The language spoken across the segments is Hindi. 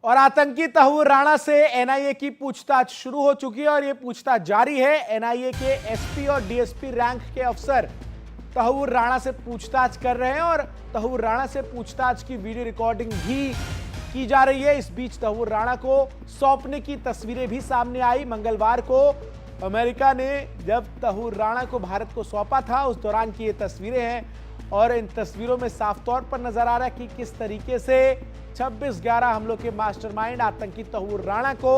और आतंकी तहव्वुर राणा से एनआईए की पूछताछ शुरू हो चुकी है और यह पूछताछ जारी है। एनआईए के एसपी और डीएसपी रैंक के अफसर तहव्वुर राणा से पूछताछ कर रहे हैं और तहव्वुर राणा से पूछताछ की वीडियो रिकॉर्डिंग भी की जा रही है। इस बीच तहव्वुर राणा को सौंपने की तस्वीरें भी सामने आई। मंगलवार को अमेरिका ने जब तहव्वुर राणा को भारत को सौंपा था, उस दौरान की ये तस्वीरें हैं और इन तस्वीरों में साफ तौर पर नजर आ रहा है कि किस तरीके से 26/11 हमलों के मास्टरमाइंड आतंकी तहव्वुर राणा को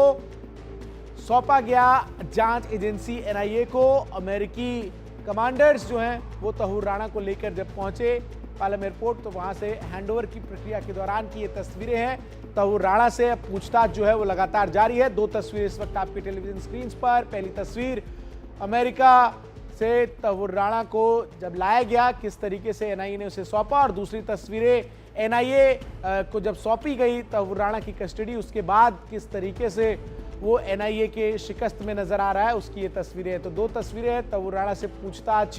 सौंपा गया जांच एजेंसी एनआईए को। अमेरिकी कमांडर्स जो हैं वो तहव्वुर राणा को लेकर जब पहुंचे पालम एयरपोर्ट, तो वहां से हैंडओवर की प्रक्रिया के दौरान की ये तस्वीरें हैं। तहव्वुर राणा से पूछताछ जो है वो लगातार जारी है। दो तस्वीरें इस वक्त आपके टेलीविजन स्क्रीन पर। पहली तस्वीर अमेरिका से तहव्वुर राणा को जब लाया गया, किस तरीके से एनआईए ने उसे सौंपा, और दूसरी तस्वीरें एनआईए को जब सौंपी गई तहव्वुर राणा की कस्टडी, उसके बाद किस तरीके से वो एनआईए के शिकस्त में नजर आ रहा है, उसकी ये तस्वीरें हैं। तो दो तस्वीरें हैं। तहव्वुर राणा से पूछताछ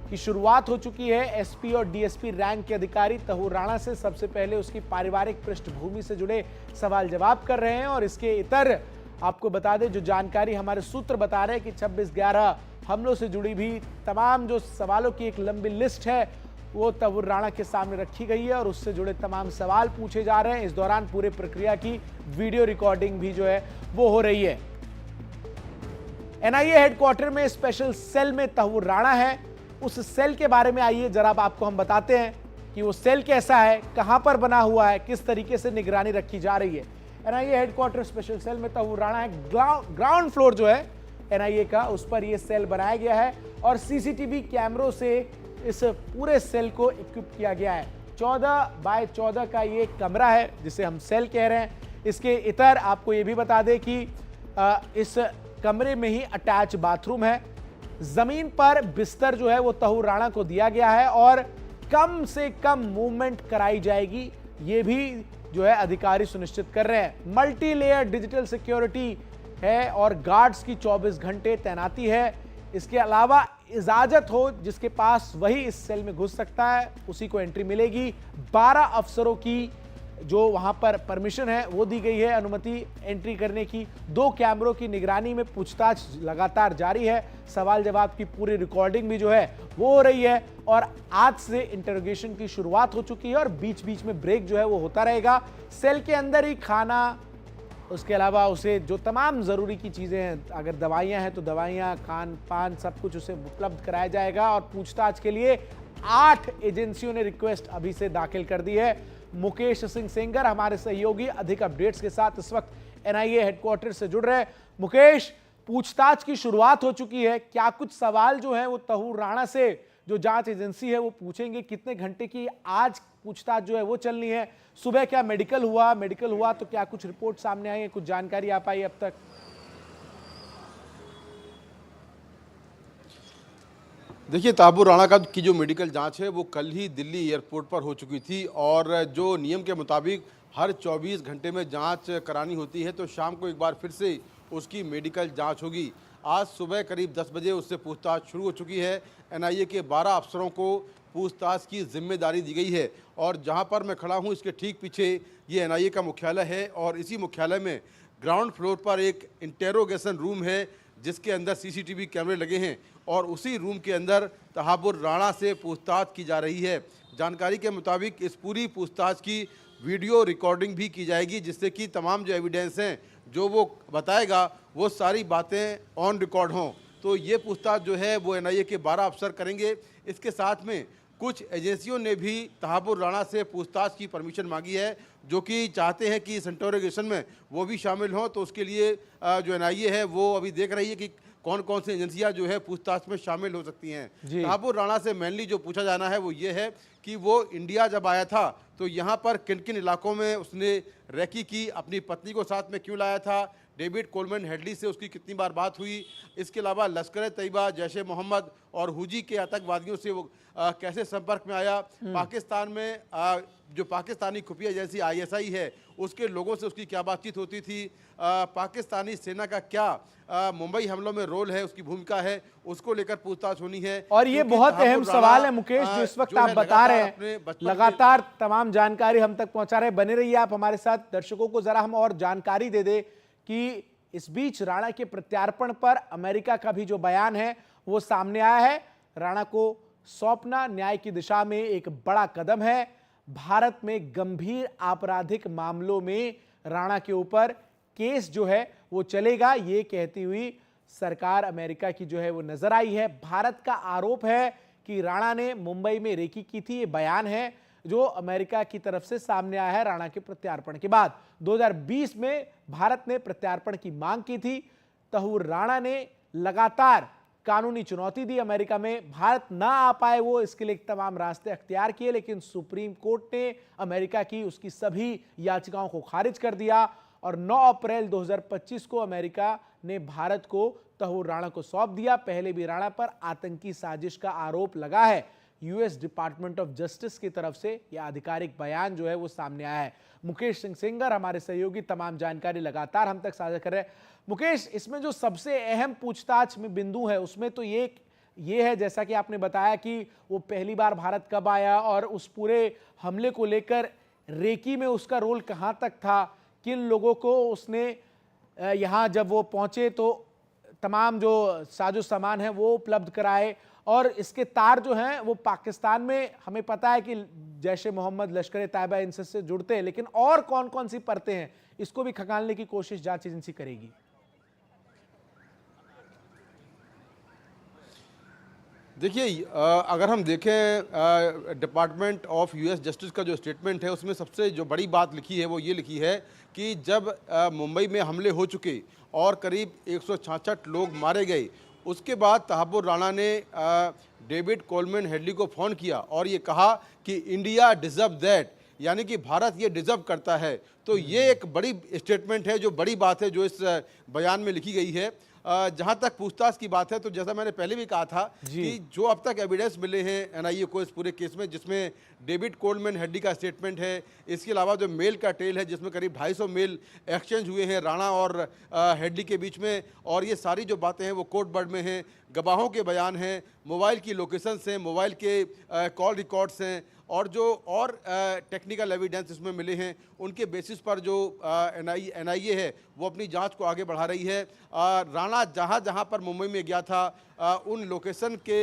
की शुरुआत हो चुकी है। एसपी और डीएसपी रैंक के अधिकारी तहव्वुर राणा से सबसे पहले उसकी पारिवारिक पृष्ठभूमि से जुड़े सवाल जवाब कर रहे हैं और इसके इतर आपको बता दें जो जानकारी हमारे सूत्र बता रहे हैं कि 26/11 हमलों से जुड़ी भी तमाम जो सवालों की एक लंबी लिस्ट है वो तहव्वुर राणा के सामने रखी गई है और उससे जुड़े तमाम सवाल पूछे जा रहे हैं। इस दौरान पूरे प्रक्रिया की वीडियो रिकॉर्डिंग भी जो है वो हो रही है। एनआईए हेडक्वार्टर में स्पेशल सेल में तहव्वुर राणा है। उस सेल के बारे में आइए जरा आपको हम बताते हैं कि वो सेल कैसा है, कहां पर बना हुआ है, किस तरीके से निगरानी रखी जा रही है। एनआईए हेडक्वार्टर स्पेशल सेल में तहव्वुर राणा है। ग्राउंड फ्लोर जो है एनआईए का, उस पर यह सेल बनाया गया है और सीसीटीवी कैमरों से इस पूरे सेल को इक्विप किया गया है। 14x14 का ये कमरा है जिसे हम सेल कह रहे हैं। इसके इतर आपको ये भी बता दें कि इस कमरे में ही अटैच बाथरूम है। जमीन पर बिस्तर जो है वो तहव्वुर राणा को दिया गया है और कम से कम मूवमेंट कराई जाएगी, ये भी जो है अधिकारी सुनिश्चित कर रहे हैं। मल्टी लेयर डिजिटल सिक्योरिटी है और गार्ड्स की 24 घंटे तैनाती है। इसके अलावा इजाजत हो जिसके पास वही इस सेल में घुस सकता है, उसी को एंट्री मिलेगी। 12 अफसरों की जो वहां पर परमिशन है वो दी गई है, अनुमति एंट्री करने की। 2 कैमरों की निगरानी में पूछताछ लगातार जारी है। सवाल जवाब की पूरी रिकॉर्डिंग भी जो है वो हो रही है और आज से इंटरोगेशन की शुरुआत हो चुकी है और बीच बीच में ब्रेक जो है वो होता रहेगा। सेल के अंदर ही खाना, उसके अलावा उसे जो तमाम ज़रूरी की चीज़ें हैं, अगर दवाइयाँ हैं तो दवाइयाँ, खान पान, सब कुछ उसे उपलब्ध कराया जाएगा। और पूछताछ के लिए 8 एजेंसियों ने रिक्वेस्ट अभी से दाखिल कर दी है। मुकेश सिंह सेंगर हमारे सहयोगी अधिक अपडेट्स के साथ इस वक्त एनआईए हेडक्वार्टर से जुड़ रहे हैं। मुकेश, पूछताछ की शुरुआत हो चुकी है, क्या कुछ सवाल जो है वो तहव्वुर राणा से जो जांच एजेंसी है वो पूछेंगे? कितने घंटे की आज पूछताछ जो है वो चलनी है? सुबह क्या मेडिकल हुआ तो क्या कुछ रिपोर्ट सामने आई है, कुछ जानकारी आ पाई अब तक? देखिए, तहव्वुर राणा का की जो मेडिकल जांच है वो कल ही दिल्ली एयरपोर्ट पर हो चुकी थी और जो नियम के मुताबिक हर 24 घंटे में जांच करानी होती है, तो शाम को एक बार फिर से उसकी मेडिकल जांच होगी। आज सुबह करीब 10 बजे उससे पूछताछ शुरू हो चुकी है। एनआईए के 12 अफसरों को पूछताछ की जिम्मेदारी दी गई है और जहां पर मैं खड़ा हूं इसके ठीक पीछे ये एनआईए का मुख्यालय है और इसी मुख्यालय में ग्राउंड फ्लोर पर एक इंटेरोगेशन रूम है जिसके अंदर सीसीटीवी कैमरे लगे हैं और उसी रूम के अंदर तहव्वुर राणा से पूछताछ की जा रही है। जानकारी के मुताबिक इस पूरी पूछताछ की वीडियो रिकॉर्डिंग भी की जाएगी, जिससे कि तमाम जो एविडेंस हैं जो वो बताएगा वो सारी बातें ऑन रिकॉर्ड हों। तो ये पूछताछ जो है वो एनआईए के 12 अफसर करेंगे। इसके साथ में कुछ एजेंसियों ने भी तहव्वुर राणा से पूछताछ की परमिशन मांगी है, जो कि चाहते हैं कि इस इंटरोगेशन में वो भी शामिल हों। तो उसके लिए जो एनआईए है वो अभी देख रही है कि कौन कौन सी एजेंसियां जो है पूछताछ में शामिल हो सकती हैं। तहव्वुर राणा से मेनली जो पूछा जाना है वो ये है कि वो इंडिया जब आया था तो यहाँ पर किन किन इलाकों में उसने रैकी की, अपनी पत्नी को साथ में क्यों लाया था, डेविड कोलमैन हेडली से उसकी कितनी बार बात हुई, इसके अलावा लश्कर तैयबा, जैश ए मोहम्मद और हुजी के आतंकवादियों से वो कैसे संपर्क में आया, पाकिस्तान में जो पाकिस्तानी खुफिया एजेंसी ISI है उसके लोगों से उसकी क्या बातचीत होती थी, पाकिस्तानी सेना का क्या मुंबई हमलों में रोल है, उसकी भूमिका है, उसको लेकर पूछताछ होनी है। और ये क्योंकि बहुत तहाबुर अहम राणा, सवाल है मुकेश, जो इस वक्त जो आप है बता रहे लगातार अपने हैं, बचपन लगातार तमाम जानकारी हम तक पहुंचा रहे हैं। बने रहिए आप हमारे साथ। दर्शकों को जरा हम और जानकारी दे दे कि इस बीच राणा के प्रत्यार्पण पर अमेरिका का भी जो बयान है वो सामने आया है। राणा को सौंपना न्याय की दिशा में एक बड़ा कदम है। भारत में गंभीर आपराधिक मामलों में राणा के ऊपर केस जो है वो चलेगा, ये कहती हुई सरकार अमेरिका की जो है वो नजर आई है। भारत का आरोप है कि राणा ने मुंबई में रेकी की थी। ये बयान है जो अमेरिका की तरफ से सामने आया है राणा के प्रत्यार्पण के बाद। 2020 में भारत ने प्रत्यार्पण की मांग की थी। तहूर राणा ने लगातार कानूनी चुनौती दी अमेरिका में। भारत ना आ पाए वो, इसके लिए तमाम रास्ते अख्तियार किए, लेकिन सुप्रीम कोर्ट ने अमेरिका की उसकी सभी याचिकाओं को खारिज कर दिया और 9 अप्रैल 2025 को अमेरिका ने भारत को तहूर राणा को सौंप दिया। पहले भी राणा पर आतंकी साजिश का आरोप लगा है। यूएस डिपार्टमेंट ऑफ जस्टिस की तरफ से यह आधिकारिक बयान जो है वो सामने आया है। मुकेश सिंह सेंगर हमारे सहयोगी तमाम जानकारी लगातार हम तक साझा कर रहे हैं। मुकेश, इसमें जो सबसे अहम पूछताछ में बिंदु है उसमें तो ये है, जैसा कि आपने बताया कि वो पहली बार भारत कब आया और उस पूरे हमले को लेकर रेकी में उसका रोल कहां तक था, किन लोगों को उसने यहां जब वो पहुंचे तो तमाम जो साजो सामान है वो उपलब्ध कराए, और इसके तार जो हैं वो पाकिस्तान में हमें पता है कि जैश ए मोहम्मद, लश्कर तैयबा इनसे जुड़ते हैं, लेकिन और कौन कौन सी परतें हैं इसको भी खंगालने की कोशिश जांच एजेंसी करेगी। देखिए, अगर हम देखें डिपार्टमेंट ऑफ यूएस जस्टिस का जो स्टेटमेंट है उसमें सबसे जो बड़ी बात लिखी है वो ये लिखी है कि जब मुंबई में हमले हो चुके और करीब 166 लोग मारे गए, उसके बाद तहाबुर राणा ने डेविड कोलमैन हेडली को फ़ोन किया और ये कहा कि इंडिया डिज़र्व दैट, यानी कि भारत ये डिज़र्व करता है। तो ये एक बड़ी स्टेटमेंट है, जो बड़ी बात है जो इस बयान में लिखी गई है। जहाँ तक पूछताछ की बात है तो जैसा मैंने पहले भी कहा था कि जो अब तक एविडेंस मिले हैं एनआईए को इस पूरे केस में, जिसमें डेविड कोलमैन हेडली का स्टेटमेंट है, इसके अलावा जो मेल का टेल है जिसमें करीब 250 मेल एक्सचेंज हुए हैं राणा और हेडली के बीच में, और ये सारी जो बातें हैं वो कोर्ट वर्ड में हैं, गवाहों के बयान हैं, मोबाइल की लोकेशंस हैं, मोबाइल के कॉल रिकॉर्ड्स हैं, और जो और टेक्निकल एविडेंस इसमें मिले हैं उनके बेसिस पर जो एनआईए है वो अपनी जांच को आगे बढ़ा रही है। राणा जहां जहां पर मुंबई में गया था उन लोकेशन के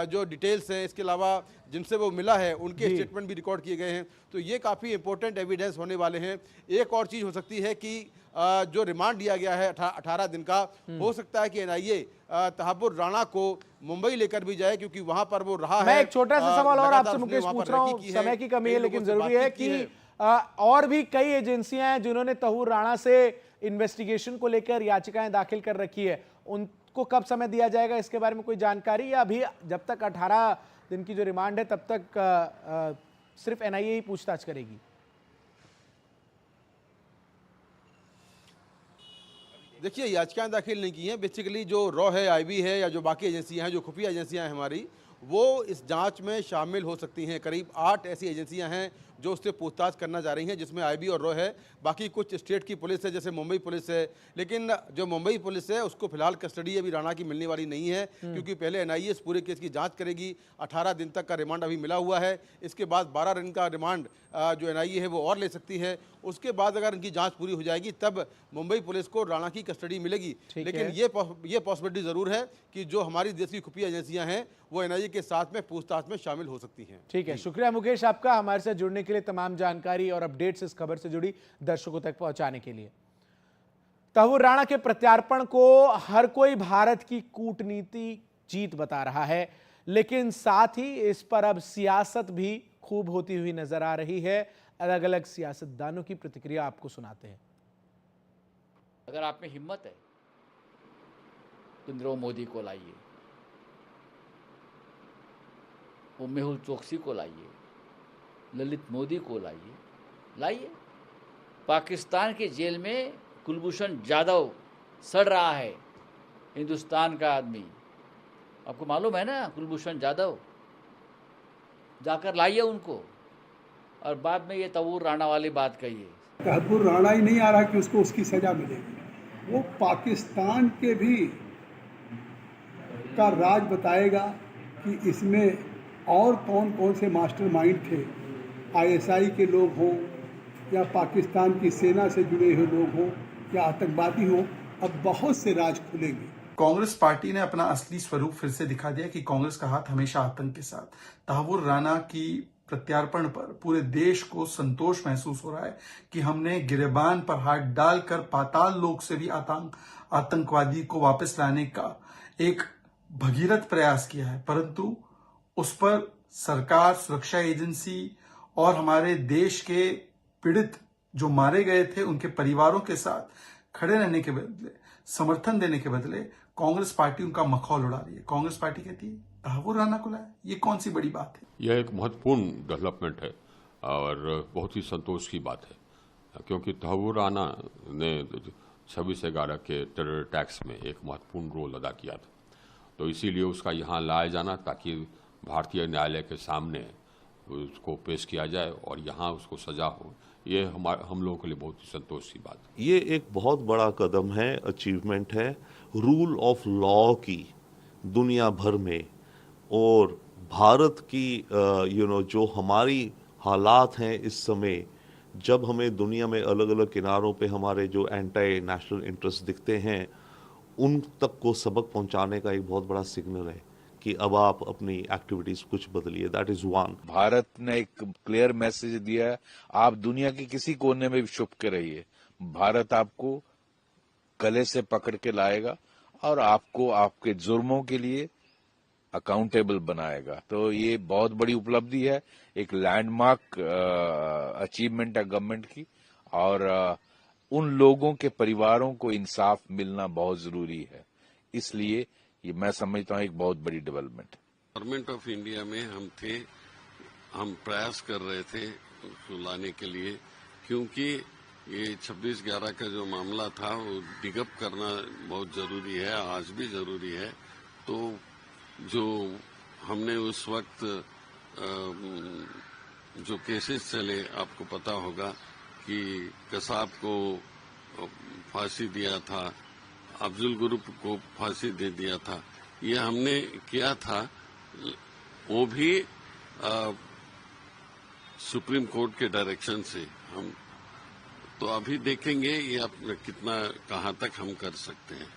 जो डिटेल्स हैं, इसके अलावा जिनसे वो मिला है उनके स्टेटमेंट भी रिकॉर्ड किए गए हैं। तो ये काफ़ी इंपॉर्टेंट एविडेंस होने वाले हैं। एक और चीज़ हो सकती है कि जो रिमांड दिया गया है 18 दिन का, हो सकता है कि एनआईए तहाबुर राणा को मुंबई लेकर भी जाए, क्योंकि वहां पर वो रहा है। मैं एक छोटा सा सवाल और आपसे मुकेश पूछ रहा हूं, समय की कमी है लेकिन जरूरी है कि और भी कई एजेंसियां हैं जिन्होंने तहूर राणा से इन्वेस्टिगेशन को लेकर याचिकाएं दाखिल कर रखी है, उनको कब समय दिया जाएगा, इसके बारे में कोई जानकारी, या अभी जब तक 18 दिन की जो रिमांड है तब तक सिर्फ एनआईए ही पूछताछ करेगी? देखिए, याचिकाएं दाखिल नहीं की हैं। बेसिकली जो रॉ है, आईबी है, या जो बाकी एजेंसियां हैं, जो खुफिया एजेंसियां हैं हमारी, वो इस जांच में शामिल हो सकती हैं। करीब 8 ऐसी एजेंसियां हैं जो उससे पूछताछ करना जा रही हैं, जिसमें आईबी और रॉ है। बाकी कुछ स्टेट की पुलिस है, जैसे मुंबई पुलिस है, लेकिन जो मुंबई पुलिस है उसको फिलहाल कस्टडी अभी राणा की मिलने वाली नहीं है, क्योंकि पहले एनआईए इस पूरे केस की जांच करेगी। 18 दिन तक का रिमांड अभी मिला हुआ है, इसके बाद 12 दिन का रिमांड जो एनआईए है वो और ले सकती है। उसके बाद अगर इनकी जांच पूरी हो जाएगी तब मुंबई पुलिस को राणा की कस्टडी मिलेगी। लेकिन ये पॉसिबिलिटी ज़रूर है कि जो हमारी देश की खुफिया एजेंसियां हैं वो एनआईए के साथ में पूछताछ में शामिल हो सकती हैं। ठीक है, शुक्रिया मुकेश आपका हमारे साथ जुड़ने के लिए, तमाम जानकारी और अपडेट्स इस खबर से जुड़ी दर्शकों तक पहुंचाने के लिए। तहूर राणा के प्रत्यार्पण को हर कोई भारत की कूटनीति जीत बता रहा है, लेकिन साथ ही इस पर अब सियासत भी खूब होती हुई नजर आ रही है। अलग अलग सियासतदानों की प्रतिक्रिया आपको सुनाते हैं। अगर आप में हिम्मत है तो नीरव मोदी को लाइए, वो मेहुल चोकसी को लाइए, ललित मोदी को लाइए। पाकिस्तान के जेल में कुलभूषण जाधव सड़ रहा है, हिंदुस्तान का आदमी, आपको मालूम है ना कुलभूषण जाधव, जाकर लाइए उनको। और बाद में ये तहव्वुर राणा वाली बात कही है। तहव्वुर राणा ही नहीं आ रहा कि उसको उसकी सजा मिलेगी, वो पाकिस्तान के भी का राज बताएगा कि इसमें और कौन कौन से मास्टरमाइंड थे, आईएसआई के लोग हों या पाकिस्तान की सेना से जुड़े हुए लोग हों या आतंकवादी हों, अब बहुत से राज खुलेंगे। कांग्रेस पार्टी ने अपना असली स्वरूप फिर से दिखा दिया कि कांग्रेस का हाथ हमेशा आतंक के साथ। तहव्वुर राणा की प्रत्यार्पण पर पूरे देश को संतोष महसूस हो रहा है कि हमने गिरेबान पर हाथ डालकर पाताल लोक से भी आतंकवादी को वापस लाने का एक भगीरथ प्रयास किया है, परंतु उस पर सरकार, सुरक्षा एजेंसी और हमारे देश के पीड़ित जो मारे गए थे उनके परिवारों के साथ खड़े रहने के बदले, समर्थन देने के बदले कांग्रेस पार्टी उनका मखौल उड़ा रही है। कांग्रेस पार्टी कहती है तहव्वुर राणा को लाया, ये कौन सी बड़ी बात है? यह एक महत्वपूर्ण डेवलपमेंट है और बहुत ही संतोष की बात है, क्योंकि तहव्वुर राणा ने 26/11 के टेरर अटैक्स में एक महत्वपूर्ण रोल अदा किया था, तो इसीलिए उसका यहाँ लाया जाना ताकि भारतीय न्यायालय के सामने उसको पेश किया जाए और यहाँ उसको सजा हो, ये हम लोगों के लिए बहुत ही संतोष की बात है। ये एक बहुत बड़ा कदम है, अचीवमेंट है रूल ऑफ लॉ की दुनिया भर में, और भारत की जो हमारी हालात हैं इस समय, जब हमें दुनिया में अलग अलग किनारों पे हमारे जो एंटी नेशनल इंटरेस्ट दिखते हैं, उन तक को सबक पहुंचाने का एक बहुत बड़ा सिग्नल है कि अब आप अपनी एक्टिविटीज कुछ बदलिए। That is one. भारत ने एक क्लियर मैसेज दिया है, आप दुनिया के किसी कोने में भी छुप के रहिए, भारत आपको गले से पकड़ के लाएगा और आपको आपके जुर्मों के लिए अकाउंटेबल बनाएगा। तो ये बहुत बड़ी उपलब्धि है, एक लैंडमार्क अचीवमेंट है गवर्नमेंट की, और उन लोगों के परिवारों को इंसाफ मिलना बहुत जरूरी है, इसलिए ये मैं समझता हूँ एक बहुत बड़ी डेवलपमेंट। गवर्नमेंट ऑफ इंडिया में हम प्रयास कर रहे थे उसको लाने के लिए, क्योंकि ये 26/11 का जो मामला था वो डिगअप करना बहुत जरूरी है, आज भी जरूरी है। तो जो हमने उस वक्त जो केसेस चले, आपको पता होगा कि कसाब को फांसी दिया था, अफजल गुरु को फांसी दे दिया था, ये हमने किया था, वो भी सुप्रीम कोर्ट के डायरेक्शन से। हम तो अभी देखेंगे ये कितना कहाँ तक हम कर सकते हैं।